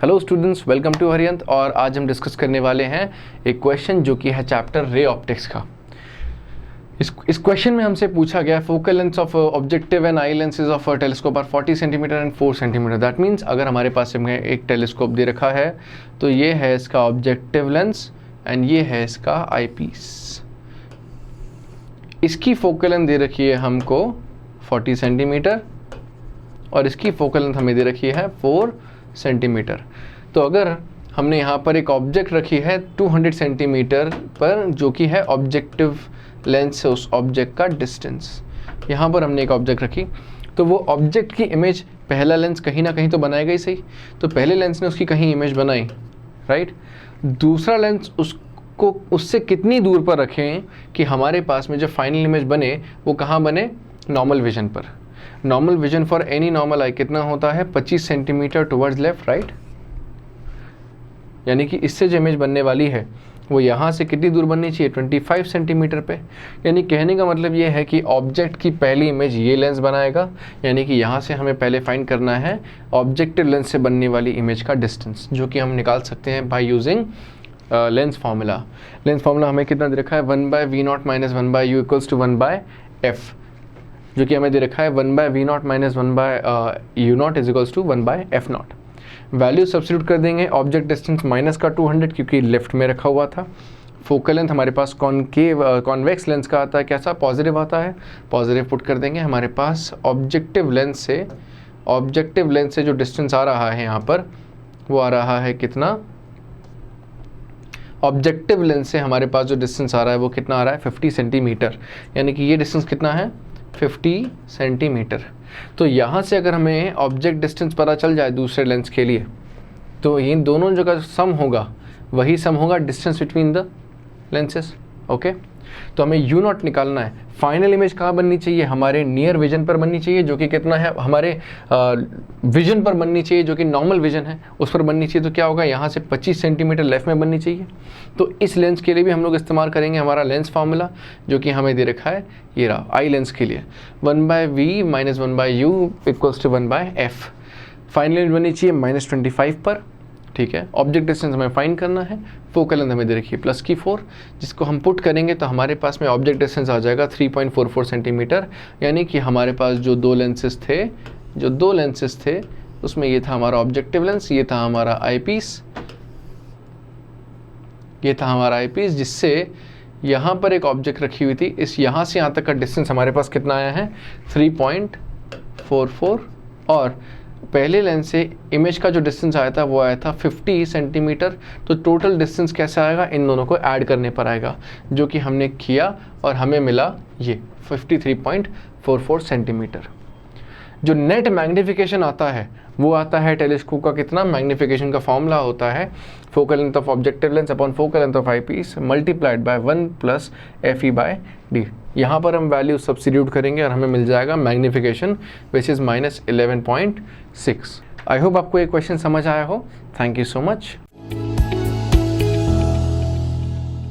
Hello students, welcome to Arihant. और आज हम डिस्कस करने वाले हैं एक क्वेश्चन जो कि है चैप्टर रे ऑप्टिक्स का। इस क्वेश्चन में हमसे पूछा गया focal length of objective and eye lenses of telescope are 40 centimeter and 4 centimeter. That means अगर हमारे पास में एक टेलीस्कोप दे रखा है तो ये है इसका ऑब्जेक्टिव लेंस एंड ये है इसका आई पीस। इसकी फोकल लेंथ दे रखी है हमको 40 सेंटीमीटर और इसकी फोकल लेंथ हमें दे रखी है 4 सेंटीमीटर। तो अगर हमने यहाँ पर एक ऑब्जेक्ट रखी है 200 सेंटीमीटर पर, जो कि है ऑब्जेक्टिव लेंस से उस ऑब्जेक्ट का डिस्टेंस, यहाँ पर हमने एक ऑब्जेक्ट रखी, तो वो ऑब्जेक्ट की इमेज पहला लेंस कहीं ना कहीं तो बनाएगा ही सही। तो पहले लेंस ने उसकी कहीं इमेज बनाई, राइट। दूसरा लेंस उसको उससे कितनी दूर पर रखें कि हमारे पास में जो फाइनल इमेज बने वो कहाँ बने, नॉर्मल विजन पर। Normal vision for any normal eye कितना होता है, 25 सेंटीमीटर टुवर्ड्स लेफ्ट, राइट। यानी कि इससे जो इमेज बनने वाली है वो यहाँ से कितनी दूर बननी चाहिए, 25 सेंटीमीटर पे। यानी कहने का मतलब ये है कि ऑब्जेक्ट की पहली इमेज ये लेंस बनाएगा, यानी कि यहाँ से हमें पहले फाइंड करना है ऑब्जेक्टिव लेंस से बनने वाली इमेज का डिस्टेंस, जो कि हम निकाल सकते हैं by using lens formula. Lens formula हमें कितना दे रखा है, 1/v0 - 1/u = 1/f, जो कि हमें दे रखा है 1/v0 - 1/u0 = 1/f0। Value substitute कर देंगे। ऑब्जेक्ट डिस्टेंस माइनस का 200 क्योंकि लेफ्ट में रखा हुआ था। फोकल लेंथ हमारे पास कॉन्वेक्स लेंस का आता है, कैसा, पॉजिटिव आता है, पॉजिटिव पुट कर देंगे। हमारे पास ऑब्जेक्टिव लेंस से जो डिस्टेंस आ रहा है यहाँ पर वो आ रहा है कितना, ऑब्जेक्टिव लेंस से हमारे पास जो डिस्टेंस आ रहा है वो कितना आ रहा है, 50 सेंटीमीटर। यानी कि ये डिस्टेंस कितना है, 50 सेंटीमीटर। तो यहाँ से अगर हमें ऑब्जेक्ट डिस्टेंस पता चल जाए दूसरे लेंस के लिए, तो इन दोनों जो का सम होगा वही सम होगा distance between the lenses. Okay, तो हमें u0 निकालना है। फाइनल इमेज कहाँ बननी चाहिए, हमारे नियर विजन पर बननी चाहिए, जो कि कितना है, हमारे विजन पर बननी चाहिए, जो कि नॉर्मल विजन है उस पर बननी चाहिए। तो क्या होगा, यहाँ से 25 सेंटीमीटर लेफ्ट में बननी चाहिए। तो इस लेंस के लिए भी हम लोग इस्तेमाल करेंगे हमारा लेंस फार्मूला, जो कि हमें दे रखा है ये रहा, आई लेंस के लिए 1/v - 1/u = 1/f। Final image बननी चाहिए -25 पर, ठीक है। ऑब्जेक्ट डिस्टेंस हमें फाइंड करना है, फोकल लेंथ हमें दे रखी है +4, जिसको हम पुट करेंगे तो हमारे पास में ऑब्जेक्ट डिस्टेंस आ जाएगा 3.44 सेंटीमीटर। यानी कि हमारे पास जो दो लेंसेस थे उसमें ये था हमारा ऑब्जेक्टिव लेंस, ये था हमारा आई पीस, जिससे यहाँ पर एक ऑब्जेक्ट रखी हुई थी। इस यहाँ से यहाँ तक का डिस्टेंस हमारे पास कितना आया है, 3.44, और पहले लेंस से इमेज का जो डिस्टेंस आया था वो आया था 50 सेंटीमीटर। तो टोटल डिस्टेंस कैसा आएगा, इन दोनों को ऐड करने पर आएगा, जो कि हमने किया और हमें मिला ये 53.44 सेंटीमीटर। जो नेट मैग्नीफिकेशन आता है वो आता है टेलीस्कोप का कितना, मैग्नीफिकेशन का फॉर्मूला होता है focal length of objective lens upon focal length of eyepiece multiplied by 1 + FE/d। यहाँ पर हम वैल्यू सब्स्टिट्यूट करेंगे और हमें मिल जाएगा magnification which is -11.6। I hope आपको ये क्वेश्चन समझ आया हो। Thank you so much.